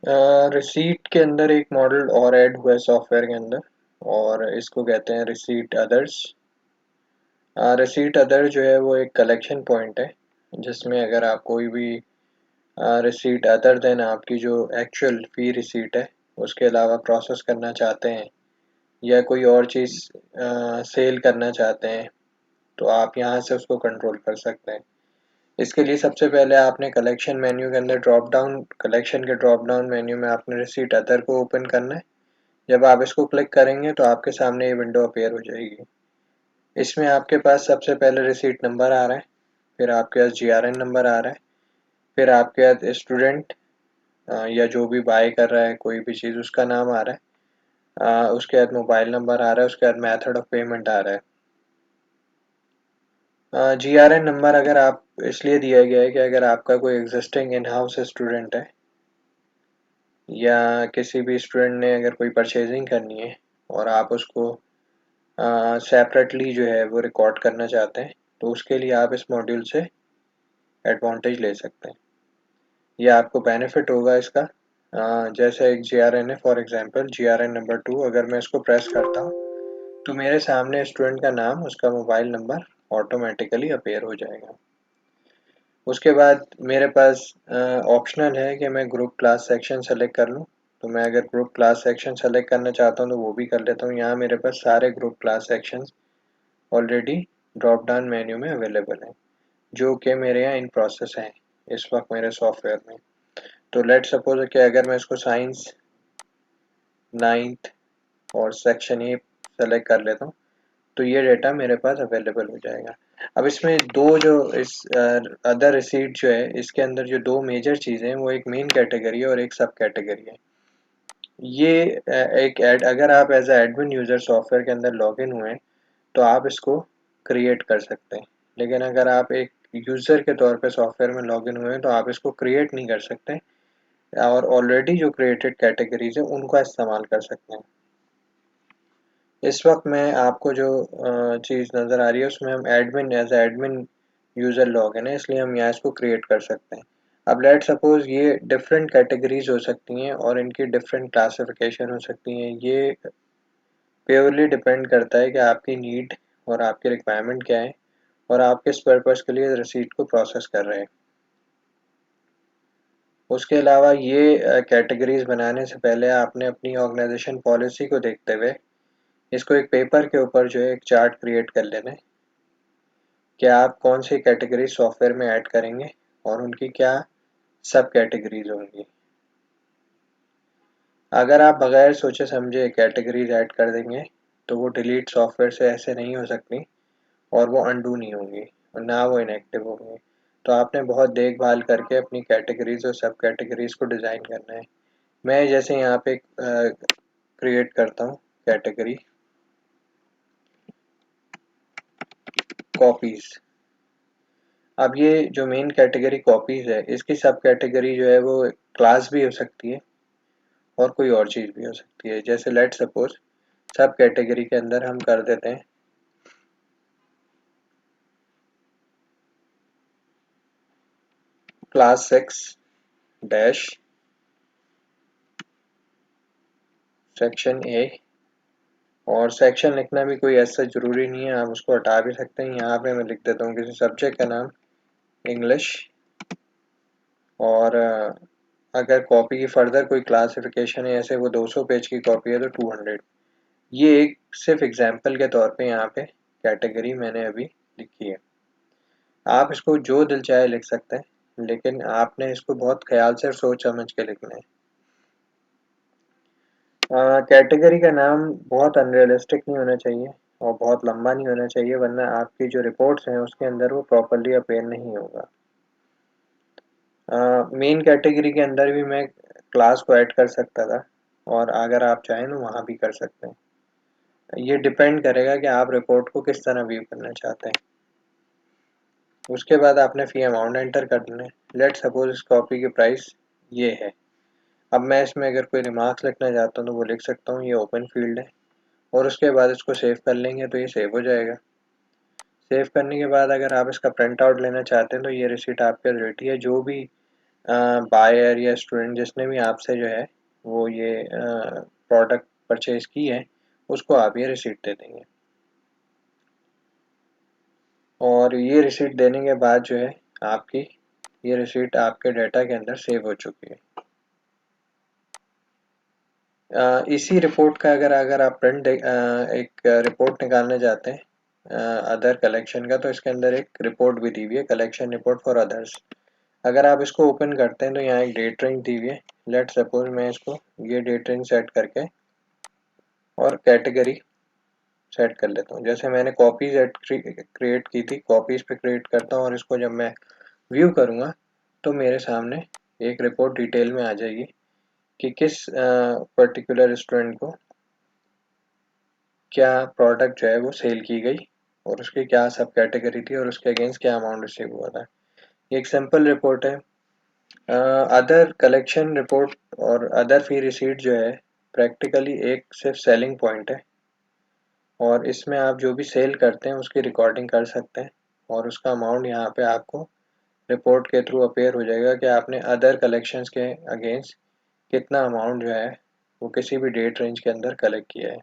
Receipt के अंदर एक मॉडल और ऐड हुआ है सॉफ्टवेयर के अंदर, और इसको कहते हैं रिसीट अदर्स। रिसीट अदर जो है वो एक कलेक्शन पॉइंट है, जिसमें अगर आप कोई भी रिसीट अदर देन आपकी जो एक्चुअल फ़ी रिसीट है उसके अलावा प्रोसेस करना चाहते हैं, या कोई और चीज़ सेल करना चाहते हैं, तो आप यहाँ से उसको कंट्रोल कर सकते हैं। इसके लिए सबसे पहले आपने कलेक्शन मेन्यू के अंदर ड्रॉप डाउन कलेक्शन के ड्रॉप डाउन मेन्यू में आपने रिसीट अदर को ओपन करना है। जब आप इसको क्लिक करेंगे तो आपके सामने ये विंडो अपीयर हो जाएगी। इसमें आपके पास सबसे पहले रिसीट नंबर आ रहा है, फिर आपके पास जीआरएन नंबर आ रहा है, फिर आपके पास स्टूडेंट या जो भी बाय कर रहा है कोई भी चीज़ उसका नाम आ रहा है, उसके बाद मोबाइल नंबर आ रहा है, उसके बाद मेथड ऑफ पेमेंट आ रहा है। जीआरएन नंबर अगर आप इसलिए दिया गया है कि अगर आपका कोई एग्जिस्टिंग इन हाउस स्टूडेंट है या किसी भी स्टूडेंट ने अगर कोई परचेजिंग करनी है और आप उसको सेपरेटली जो है वो रिकॉर्ड करना चाहते हैं, तो उसके लिए आप इस मॉड्यूल से एडवांटेज ले सकते हैं। ये आपको बेनिफिट होगा इसका। जैसे एक जीआरएन है, फॉर एग्जांपल जीआरएन नंबर 2, अगर मैं इसको प्रेस करता हूँ तो मेरे सामने स्टूडेंट का नाम, उसका मोबाइल नंबर ऑटोमेटिकली अपीयर हो जाएगा। उसके बाद मेरे पास ऑप्शनल है कि मैं ग्रुप क्लास सेक्शन सेलेक्ट कर लूँ, तो मैं अगर ग्रुप क्लास सेक्शन सेलेक्ट करना चाहता हूँ तो वो भी कर लेता हूँ। यहाँ मेरे पास सारे group class sections already drop down menu में अवेलेबल हैं, जो कि मेरे यहाँ इन प्रोसेस हैं इस वक्त मेरे सॉफ्टवेयर में। तो लेट सपोज कि अगर मैं इसको साइंस नाइन्थ और सेक्शन ए सेलेक्ट कर लेता हूँ तो ये डेटा मेरे पास अवेलेबल हो जाएगा। अब इसमें दो जो इस अदर रिसीट जो है इसके अंदर जो दो मेजर चीज़ें हैं वो एक मेन कैटेगरी है और एक सब कैटेगरी है। ये एक एड अगर आप as a admin user software के अंदर लॉग इन हुए हैं तो आप इसको क्रिएट कर सकते हैं, लेकिन अगर आप एक यूज़र के तौर पे सॉफ्टवेयर में लॉग इन हुए हैं तो आप इसको क्रिएट नहीं कर सकते, और ऑलरेडी जो क्रिएटेड कैटेगरीज है उनका इस्तेमाल कर सकते हैं। इस वक्त मैं आपको जो चीज़ नज़र आ रही है उसमें हम admin as admin user login है, इसलिए हम यहाँ इसको क्रिएट कर सकते हैं। अब लेट सपोज ये डिफरेंट कैटेगरीज हो सकती हैं और इनकी डिफरेंट क्लासिफिकेशन हो सकती हैं। ये प्योरली डिपेंड करता है कि आपकी नीड और आपकी रिक्वायरमेंट क्या है और आप किस पर्पज़ के लिए रिसीट को प्रोसेस कर रहे हैं। उसके अलावा ये कैटेगरीज बनाने से पहले आपने अपनी ऑर्गेनाइजेशन पॉलिसी को देखते हुए इसको एक पेपर के ऊपर जो है एक चार्ट क्रिएट कर लेना है कि आप कौन सी कैटेगरी सॉफ्टवेयर में ऐड करेंगे और उनकी क्या सब कैटेगरीज होंगी। अगर आप बगैर सोचे समझे कैटेगरीज ऐड कर देंगे तो वो डिलीट सॉफ्टवेयर से ऐसे नहीं हो सकती और वो अनडू नहीं होंगी और ना वो इनएक्टिव होंगे। तो आपने बहुत देखभाल करके अपनी कैटेगरीज और सब कैटेगरीज को डिज़ाइन करना है। मैं जैसे यहाँ पे क्रिएट करता हूँ कैटेगरी कॉपीज़। अब ये जो मेन कैटेगरी कॉपीज़ है इसकी सब कैटेगरी जो है वो क्लास भी हो सकती है और कोई और चीज़ भी हो सकती है। जैसे लेट सपोज सब कैटेगरी के अंदर हम कर देते हैं क्लास 6 डैश सेक्शन ए, और सेक्शन लिखना भी कोई ऐसा ज़रूरी नहीं है, आप उसको हटा भी सकते हैं। यहाँ पे मैं लिख देता हूँ किसी सब्जेक्ट का नाम इंग्लिश, और अगर कॉपी की फर्दर कोई क्लासिफिकेशन है ऐसे वो 200 पेज की कॉपी है तो 200। ये एक सिर्फ एग्जांपल के तौर पे यहाँ पे कैटेगरी मैंने अभी लिखी है। आप इसको जो दिल चाहे लिख सकते हैं, लेकिन आपने इसको बहुत ख्याल से और सोच समझ के लिखना है। कैटेगरी का नाम बहुत अनरियलिस्टिक नहीं होना चाहिए और बहुत लंबा नहीं होना चाहिए, वरना आपकी जो रिपोर्ट्स हैं उसके अंदर वो प्रॉपरली अपीयर नहीं होगा। मेन कैटेगरी के अंदर भी मैं क्लास को ऐड कर सकता था और अगर आप चाहें तो वहाँ भी कर सकते हैं। ये डिपेंड करेगा कि आप रिपोर्ट को किस तरह व्यू करना चाहते हैं। उसके बाद आपने फ़ी अमाउंट एंटर कर देना है। लेट सपोज इस कॉपी की प्राइस ये है। अब मैं इसमें अगर कोई रिमार्क्स लिखना चाहता हूँ तो वो लिख सकता हूँ, ये ओपन फील्ड है, और उसके बाद इसको सेव कर लेंगे तो ये सेव हो जाएगा। सेव करने के बाद अगर आप इसका प्रिंट आउट लेना चाहते हैं तो ये रिसीट आपके रेडी है। जो भी बायर या स्टूडेंट जिसने भी आपसे जो है वो ये प्रोडक्ट परचेज की है, उसको आप ये रिसीट दे देंगे। और ये रिसीट देने के बाद जो है आपकी ये रिसीट आपके डाटा के अंदर सेव हो चुकी है। इसी रिपोर्ट का अगर अगर आप प्रिंट एक रिपोर्ट निकालने जाते हैं अदर कलेक्शन का, तो इसके अंदर एक रिपोर्ट भी दी हुई है, कलेक्शन रिपोर्ट फॉर अदर्स। अगर आप इसको ओपन करते हैं तो यहाँ एक डेट रेंज दी हुई है। लेट सपोज मैं इसको ये डेट रेंज सेट करके और कैटेगरी सेट कर लेता हूँ। जैसे मैंने कॉपीज क्रिएट की थी, कॉपीज पे क्रिएट करता हूँ और इसको जब मैं व्यू करूँगा तो मेरे सामने एक रिपोर्ट डिटेल में आ जाएगी कि किस पर्टिकुलर स्टूडेंट को क्या प्रोडक्ट जो है वो सेल की गई और उसकी क्या सब कैटेगरी थी और उसके अगेंस्ट क्या अमाउंट रिसीव हुआ था। ये एक सिंपल रिपोर्ट है। अदर कलेक्शन रिपोर्ट और अदर फी रिसीट जो है प्रैक्टिकली एक सिर्फ सेलिंग पॉइंट है, और इसमें आप जो भी सेल करते हैं उसकी रिकॉर्डिंग कर सकते हैं और उसका अमाउंट यहाँ पे आपको रिपोर्ट के थ्रू अपेयर हो जाएगा कि आपने अदर कलेक्शंस के अगेंस्ट कितना अमाउंट जो है वो किसी भी डेट रेंज के अंदर कलेक्ट किया है।